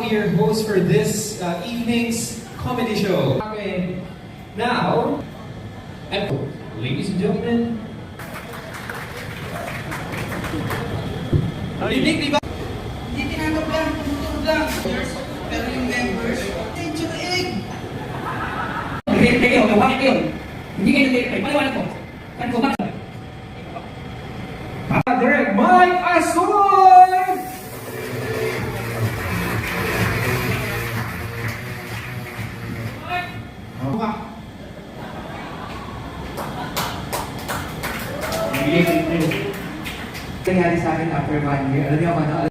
be your host for this evening's comedy show. Okay, now, and ladies and gentlemen, hindi tinanggap lang, tumutulog lang. Pero yung members, attention egg! Kayo, bakit kayo? Hindi kayo nag-reply. Paliwanag ko. Kan ko, bakit? Direct Mike Asoy! Nangyari sa akin after 1 year. Alam niyo ako,